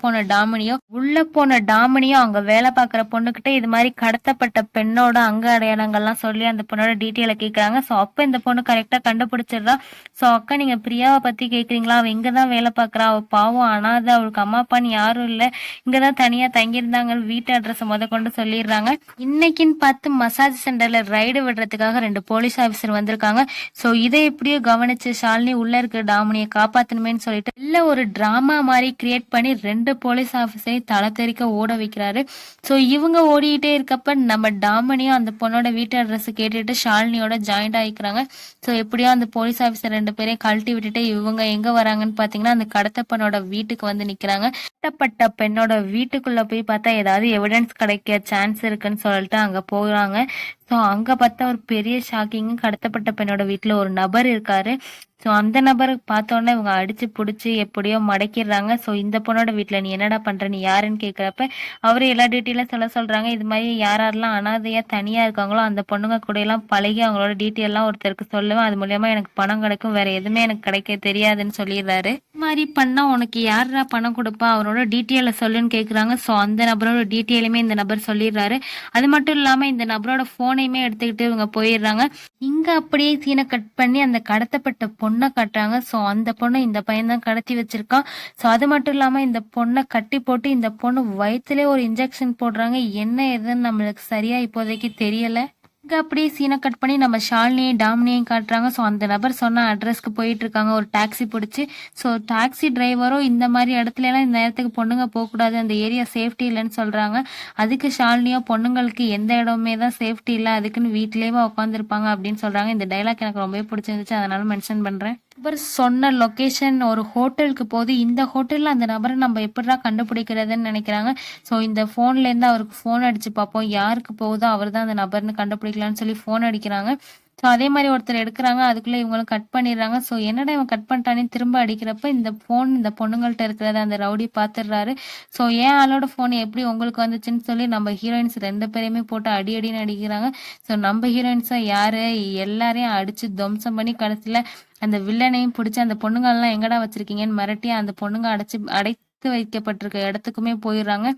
போன டாமினியும் அங்க வேலை பார்க்குற பொண்ணுகிட்ட இது மாதிரி கடத்தப்பட்ட பெண்ணோட அங்க அடையாளங்கள்லாம் சொல்லி அந்த பொண்ணோட டீட்டெயில கேட்கறாங்க. ஸோ அப்ப இந்த பொண்ணு கரெக்டா கண்டுபிடிச்சிடுறா. ஸோ அக்கா நீங்க பிரியாவை பத்தி கேக்குறீங்களா, அவ இங்கதான் வேலை பார்க்கறா, அவ பாவம் அனாதை, அவளுக்கு அம்மா அப்பான்னு யாரும் இல்ல, இங்கதான் தனியா தங்கியிருந்தாங்க, வீட்டு அட்ரஸ் கொண்டு சொல்லிடுறாங்க. இன்னைக்குன்னு பார்த்து மசாஜ் சென்டர்ல ரைடு விடுறதுக்காக 2 போலீஸ் ஆபீசர் வந்திருக்காங்க. ஸோ இதை எப்படியோ கவனிச்சு ஷாலினி உள்ள இருக்க டாமினியை காப்பாத்தணுமேன்னு சொல்லிட்டு இல்ல ஒரு டிராமா மாதிரி கிரியேட் பண்ணி 2 போலீஸ் ஆபீசரையும் தலை தெறிக்க ஓட வைக்கிறாரு. ஸோ இவங்க ஓடிக்கிட்டே இருக்கப்ப நம்ம டாமினியும் அந்த பொண்ணோட வீட்டு அட்ரஸ் கேட்டுட்டு ஷாலினியோட ஜாயிண்ட் ஆயிக்கிறாங்க. ஸோ எப்படியோ அந்த போலீஸ் ஆபீசர் 2 பேரையும் கழட்டி விட்டுட்டு இவங்க எங்க வராங்கன்னு பாத்தீங்கன்னா அந்த கடத்தப்பனோட வீட்டுக்கு வந்து நிக்கிறாங்க. கடத்தப்பட்ட பெண்ணோட வீட்டுக்குள்ள போய் பார்த்தா ஏதாவது எவிடன்ஸ் கிடைக்க சான்ஸ் இருக்குன்னு சொல்லிட்டு அங்க போறாங்க. ஸோ அங்க பார்த்தா ஒரு பெரிய ஷாக்கிங், கடத்தப்பட்ட பெண்ணோட வீட்டுல ஒரு நபர் இருக்காரு. ஸோ அந்த நபரை பார்த்தோன்னே இவங்க அடிச்சு பிடிச்சி எப்படியோ மடக்கிடுறாங்க. ஸோ இந்த பொண்ணோட வீட்டில் நீ என்னடா பண்ற, நீ யாருன்னு கேட்குறப்ப அவர் எல்லா டீட்டெயிலும் சொல்றாங்க. இது மாதிரி யாரெல்லாம் அனாதையா தனியா இருக்காங்களோ அந்த பொண்ணுங்க கூட எல்லாம் பழகி அவங்களோட டீட்டெயிலாம் ஒருத்தருக்கு சொல்லுவேன், அது மூலியமா எனக்கு பணம் கிடைக்கும், வேற எதுவுமே எனக்கு கிடைக்க தெரியாதுன்னு சொல்லிடுறாரு. இது மாதிரி பண்ணா உனக்கு யாரா பணம் கொடுப்பா, அவரோட டீட்டெயில சொல்லுன்னு கேட்குறாங்க. ஸோ அந்த நபரோட டீட்டெயிலுமே இந்த நபர் சொல்லிடுறாரு. அது மட்டும் இல்லாம இந்த நபரோட போனையுமே எடுத்துக்கிட்டு இவங்க போயிடுறாங்க. இங்க அப்படியே சீனை கட் பண்ணி அந்த கடத்தப்பட்ட பொண்ணை காட்டுறாங்க. ஸோ அந்த பொண்ணை இந்த பையன் தான் கடத்தி வச்சிருக்கான். ஸோ அது மட்டும் இல்லாம இந்த பொண்ணை கட்டி போட்டு இந்த பொண்ணு வயிற்றுலேயே ஒரு இன்ஜெக்ஷன் போடுறாங்க. என்ன எதுன்னு நம்மளுக்கு சரியா இப்போதைக்கு தெரியல. இங்க அப்படியே சீனை கட் பண்ணி நம்ம ஷாலினியையும் டாமினியையும் காட்டுறாங்க. ஸோ அந்த நபர் சொன்ன அட்ரஸ்க்கு போயிட்டு இருக்காங்க ஒரு டாக்ஸி பிடிச்சி. ஸோ டாக்ஸி டிரைவரும் இந்த மாதிரி இடத்துல எல்லாம் இந்த நேரத்துக்கு பொண்ணுங்க போகக்கூடாது, அந்த ஏரியா சேஃப்டி இல்லைன்னு சொல்றாங்க. அதுக்கு ஷாலினியோ பொண்ணுங்களுக்கு எந்த இடமே தான் சேஃப்டி இல்லை, அதுக்குன்னு வீட்லயே உட்காந்துருப்பாங்க அப்படின்னு சொல்றாங்க. இந்த டைலாக் எனக்கு ரொம்பவே பிடிச்சிருந்துச்சு, அதனால மென்ஷன் பண்றேன். நபர் சொன்ன லொகேஷன் ஒரு ஹோட்டலுக்கு போகுது. இந்த ஹோட்டல்ல அந்த நபரை நம்ம எப்படிடா கண்டுபிடிக்கிறதுன்னு நினைக்கிறாங்க. ஸோ இந்த போன்ல இருந்து அவருக்கு போன் அடிச்சு பார்ப்போம், யாருக்கு போகுதோ அவர் தான் அந்த நபர்னு கண்டுபிடிக்கலாம்னு சொல்லி போன் அடிக்கிறாங்க. ஸோ அதே மாதிரி ஒருத்தர் எடுக்கிறாங்க, அதுக்குள்ள இவங்களும் கட் பண்ணிடுறாங்க. ஸோ என்னடா இவன் கட் பண்ணிட்டானே திரும்ப அடிக்கிறப்ப இந்த போன் இந்த பொண்ணுங்கள்ட்ட இருக்கிறத அந்த ரவுடி பாத்துடுறாரு. ஸோ ஏன் ஆளோட போன் எப்படி உங்களுக்கு வந்துச்சுன்னு சொல்லி நம்ம ஹீரோயின்ஸ் 2 பேரையுமே போட்டு அடின்னு அடிக்கிறாங்க. ஸோ நம்ம ஹீரோயின்ஸா யாரு எல்லாரையும் அடிச்சு துவம்சம் பண்ணி கடைசியில அந்த வில்லனையும் பிடிச்சி அந்த பொண்ணுங்கள்லாம் எங்கடா வச்சிருக்கீங்கன்னு மிரட்டி அந்த பொண்ணுங்க அடைத்து வைக்கப்பட்டிருக்க இடத்துக்குமே போயிடுறாங்க.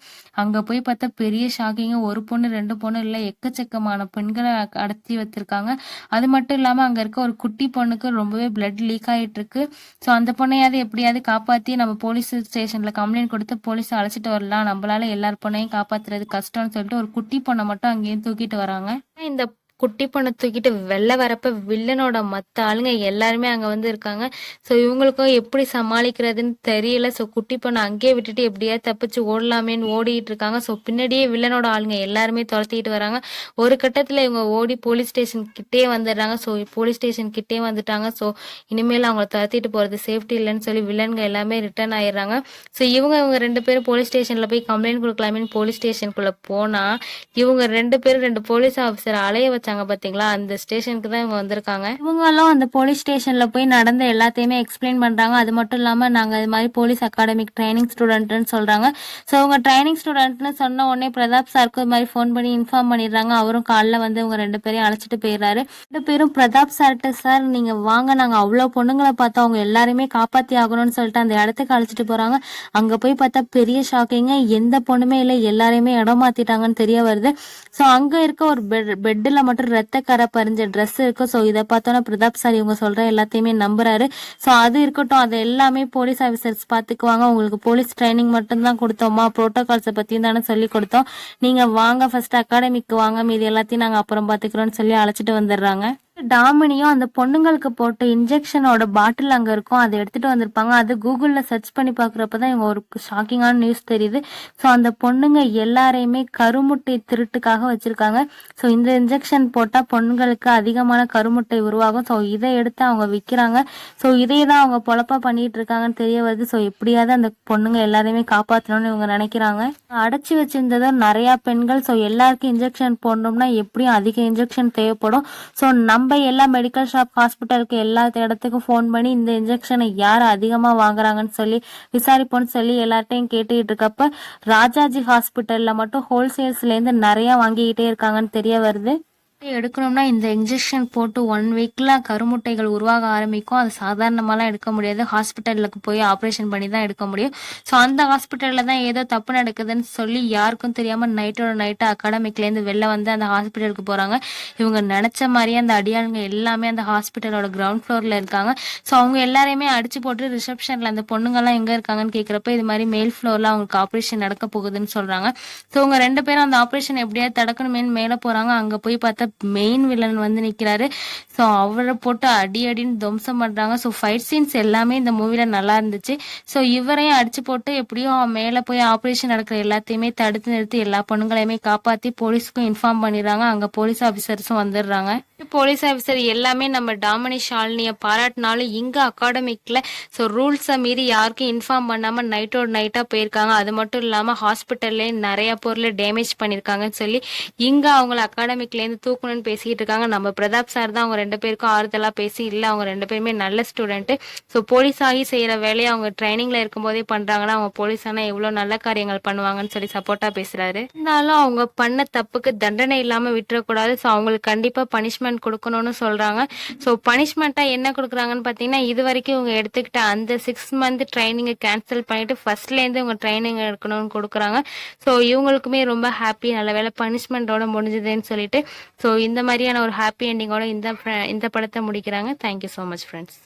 அங்க போய் பார்த்தா பெரிய ஷாக்கிங்க, ஒரு பொண்ணு 2 பொண்ணு இல்ல, எக்கச்சக்கமான பெண்களை அடத்தி வச்சிருக்காங்க. அது மட்டும் இல்லாம அங்க இருக்க ஒரு குட்டி பொண்ணுக்கு ரொம்பவே பிளட் லீக் ஆயிட்டு இருக்கு. ஸோ அந்த பொண்ணையாவது எப்படியாவது காப்பாத்தி நம்ம போலீஸ் ஸ்டேஷன்ல கம்ப்ளைண்ட் கொடுத்து போலீஸ் அழைச்சிட்டு வரலாம், நம்மளால எல்லார் பொண்ணையும் காப்பாத்துறது கஷ்டம்னு சொல்லிட்டு ஒரு குட்டி பொண்ணை மட்டும் அங்கேயும் தூக்கிட்டு வராங்க. இந்த குட்டி பொண்ணை தூக்கிட்டு வெளில வரப்ப வில்லனோட மற்ற ஆளுங்க எல்லாருமே அங்கே வந்து இருக்காங்க. ஸோ இவங்களுக்கும் எப்படி சமாளிக்கிறதுன்னு தெரியல. ஸோ குட்டி பொண்ணை அங்கேயே விட்டுட்டு எப்படியா தப்பிச்சு ஓடலாமேன்னு ஓடிட்டு இருக்காங்க. ஸோ பின்னாடியே வில்லனோட ஆளுங்க எல்லாருமே துரத்திட்டு வராங்க. ஒரு கட்டத்தில் இவங்க ஓடி போலீஸ் ஸ்டேஷன் கிட்டே வந்துடுறாங்க. ஸோ போலீஸ் ஸ்டேஷன் கிட்டே வந்துட்டாங்க. ஸோ இனிமேல் அவங்கள துரத்திட்டு போகிறது சேஃப்டி இல்லைன்னு சொல்லி வில்லன்கள் எல்லாமே ரிட்டர்ன் ஆயிடுறாங்க. ஸோ இவங்க ரெண்டு பேரும் போலீஸ் ஸ்டேஷனில் போய் கம்ப்ளைண்ட் கொடுக்கலாமேன்னு போலீஸ் ஸ்டேஷனுக்குள்ளே போனால் இவங்க ரெண்டு பேரும் 2 போலீஸ் ஆஃபீஸர் அலைய வச்சாங்க பாத்தீங்களா, அந்த ஸ்டேஷனுக்கு தான் இவங்க வந்திருக்காங்க. இவங்களும் அந்த போலீஸ் ஸ்டேஷன்ல போய் நடந்த எல்லாத்தையுமே எக்ஸ்பிளைன் பண்றாங்க. அது மட்டும் இல்லாம நாங்க இது மாதிரி போலீஸ் அகாடமிக் ட்ரைனிங் ஸ்டூடெண்ட்னு சொல்றாங்க. ஸோ அவங்க ட்ரைனிங் ஸ்டூடெண்ட்னு சொன்ன உடனே பிரதாப் சாருக்கு இது மாதிரி ஃபோன் பண்ணி இன்ஃபார்ம் பண்ணிடுறாங்க. அவரும் காலைல வந்து இவங்க 2 பேரையும் அழைச்சிட்டு போயிடுறாரு. 2 பேரும் பிரதாப் சார்கிட்ட, சார் நீங்க வாங்க, நாங்க அவ்வளவு பொண்ணுங்களை பார்த்தோம், அவங்க எல்லாருமே காப்பாத்தி ஆகணும்னு சொல்லிட்டு அந்த இடத்துக்கு அழைச்சிட்டு போறாங்க. அங்க போய் பார்த்தா பெரிய ஷாக்கிங்க, எந்த பொண்ணுமே இல்லை, எல்லாரையுமே இடம் மாத்திட்டாங்கன்னு தெரிய வருது. ஸோ அங்க இருக்க ஒரு பெட்டில் மட்டும் ரத்த கரை பறிஞ்ச ட்ரெஸ் இருக்கு. ஸோ இதை பார்த்தோன்னா பிரதாப் சார் இவங்க சொல்ற எல்லாத்தையுமே நம்புறாரு. ஸோ அது இருக்கட்டும், அது எல்லாமே போலீஸ் ஆஃபீஸர்ஸ் பார்த்துக்குவாங்க, உங்களுக்கு போலீஸ் ட்ரைனிங் மட்டும்தான் கொடுத்தோமா, ப்ரோட்டோகால்ஸை பற்றியும் தானே சொல்லி கொடுத்தோம், நீங்க வாங்க ஃபர்ஸ்ட் அகாடமிக்கு வாங்க, மீதி எல்லாத்தையும் நாங்கள் அப்புறம் பார்த்துக்கிறோம்னு சொல்லி அழைச்சிட்டு வந்துடுறாங்க. டாமினியும் அந்த பொண்ணுங்களுக்கு போட்ட இன்ஜெக்ஷனோட பாட்டில் அங்கே இருக்கும், அதை எடுத்துட்டு வந்திருப்பாங்க. அது கூகுளில் சர்ச் பண்ணி பார்க்குறப்ப இவங்க ஒரு ஷாக்கிங்கான நியூஸ் தெரியுது. ஸோ அந்த பொண்ணுங்க எல்லாரையுமே கருமுட்டை திருட்டுக்காக வச்சிருக்காங்க. ஸோ இந்த இன்ஜெக்ஷன் போட்டால் பொண்ணுங்களுக்கு அதிகமான கருமுட்டை உருவாகும். ஸோ இதை எடுத்து அவங்க விற்கிறாங்க. ஸோ இதே தான் அவங்க பொழப்பா பண்ணிட்டு இருக்காங்கன்னு தெரிய வருது. ஸோ எப்படியாவது அந்த பொண்ணுங்க எல்லாரையுமே காப்பாற்றணும்னு இவங்க நினைக்கிறாங்க. அடைச்சி வச்சிருந்ததும் நிறையா பெண்கள். ஸோ எல்லாருக்கும் இன்ஜெக்ஷன் போடணும்னா எப்படியும் அதிக இன்ஜெக்ஷன் தேவைப்படும். ஸோ நம்ம எல்லா மெடிக்கல் ஷாப், ஹாஸ்பிட்டலுக்கு எல்லா இடத்துக்கும் ஃபோன் பண்ணி இந்த இன்ஜெக்ஷனை யார் அதிகமாக வாங்குறாங்கன்னு சொல்லி விசாரிப்போம்னு சொல்லி எல்லார்ட்டையும் கேட்டுக்கிட்டு இருக்கப்ப ராஜாஜி ஹாஸ்பிட்டல்ல மட்டும் ஹோல்சேல்ஸ்லேருந்து நிறையா வாங்கிக்கிட்டே இருக்காங்கன்னு தெரிய வருது. எடுக்கணும்னா இந்த இன்ஜெக்ஷன் போட்டு 1 வீக்ல கருமுட்டைகள் உருவாக ஆரம்பிக்கும். அது சாதாரணமாலாம் எடுக்க முடியாது, ஹாஸ்பிட்டலுக்கு போய் ஆப்ரேஷன் பண்ணி தான் எடுக்க முடியும். ஸோ அந்த ஹாஸ்பிட்டலில் தான் ஏதோ தப்பு நடக்குதுன்னு சொல்லி யாருக்கும் தெரியாமல் நைட்டோட நைட்டு அகாடமிக்லேருந்து வெளில வந்து அந்த ஹாஸ்பிட்டலுக்கு போகிறாங்க. இவங்க நினச்ச மாதிரியே அந்த அடியாளுங்க எல்லாமே அந்த ஹாஸ்பிட்டலோட கிரவுண்ட் ஃப்ளோரில் இருக்காங்க. ஸோ அவங்க எல்லாரையுமே அடிச்சு போட்டு ரிசப்ஷனில் அந்த பொண்ணுங்கள்லாம் எங்கே இருக்காங்கன்னு கேட்குறப்ப இது மாதிரி மேல் ஃப்ளோரில் அவங்களுக்கு ஆப்ரேஷன் நடக்க போகுதுன்னு சொல்கிறாங்க. ஸோ அவங்க 2 பேரும் அந்த ஆப்ரேஷன் எப்படியாவது தடுக்கணுமேனு மேலே போகிறாங்க. அங்கே போய் பார்த்தா மெயின் வில்லன் வந்து நிற்கிறாரு. ஸோ அவரை போட்டு அடின்னு துவம்சம் பண்ணுறாங்க. ஸோ ஃபைட் சீன்ஸ் எல்லாமே இந்த மூவியில் நல்லா இருந்துச்சு. ஸோ இவரையும் அடிச்சு போட்டு எப்படியோ மேலே போய் ஆப்ரேஷன் நடக்கிற எல்லாத்தையுமே தடுத்து நிறுத்தி எல்லா பொண்ணுங்களையுமே காப்பாற்றி போலீஸுக்கும் இன்ஃபார்ம் பண்ணிடுறாங்க. அங்கே போலீஸ் ஆஃபீஸர்ஸும் வந்துடுறாங்க. போலீஸ் ஆஃபீஸர் எல்லாமே நம்ம டாமினி ஷாலினியை பாராட்டினாலும் இங்கே அகாடமிக்கில் ஸோ ரூல்ஸை மீறி யாருக்கும் இன்ஃபார்ம் பண்ணாமல் நைட்டோட நைட்டாக போயிருக்காங்க. அது மட்டும் இல்லாமல் ஹாஸ்பிட்டல்லே நிறையா பொருளை டேமேஜ் பண்ணியிருக்காங்கன்னு சொல்லி இங்கே அவங்கள அகாடமிக்லேருந்து தூக்கணும்னு பேசிக்கிட்டு இருக்காங்க. நம்ம பிரதாப் சார் தான் அவங்க 2 பேருக்கும் ஆறுதலாக பேசி, இல்லை அவங்க 2 பேருமே நல்ல ஸ்டூடெண்ட்டு, ஸோ போலீஸ் ஆகி செய்கிற வேலையை அவங்க ட்ரைனிங்கில் இருக்கும்போதே பண்ணுறாங்கன்னா அவங்க போலீஸ் ஆனால் எவ்வளோ நல்ல காரியங்கள் பண்ணுவாங்கன்னு சொல்லி சப்போர்ட்டாக பேசுகிறாரு. இருந்தாலும் அவங்க பண்ண தப்புக்கு தண்டனை இல்லாமல் விட்டுறக்கூடாது. ஸோ அவங்களுக்கு கண்டிப்பாக பனிஷ்மெண்ட் கொடுக்கணும்னு சொல்றாங்க. ஸோ பனிஷ்மெண்ட்டா என்ன கொடுக்குறாங்கன்னு பார்த்தீங்கன்னா, இது வரைக்கும் இவங்க எடுத்துக்கிட்ட அந்த 6 மந்த் ட்ரைனிங்கை கேன்சல் பண்ணிட்டு ஃபர்ஸ்ட்லேருந்து இவங்க ட்ரைனிங் எடுக்கணும்னு கொடுக்குறாங்க. ஸோ இவங்களுக்குமே ரொம்ப ஹாப்பி, நல்ல வேலை பனிஷ்மெண்ட்டோட முடிஞ்சதுன்னு சொல்லிட்டு. ஸோ இந்த மாதிரியான ஒரு ஹாப்பி எண்டிங்கோட இந்த படத்தை முடிக்கிறாங்க. Thank you so much friends.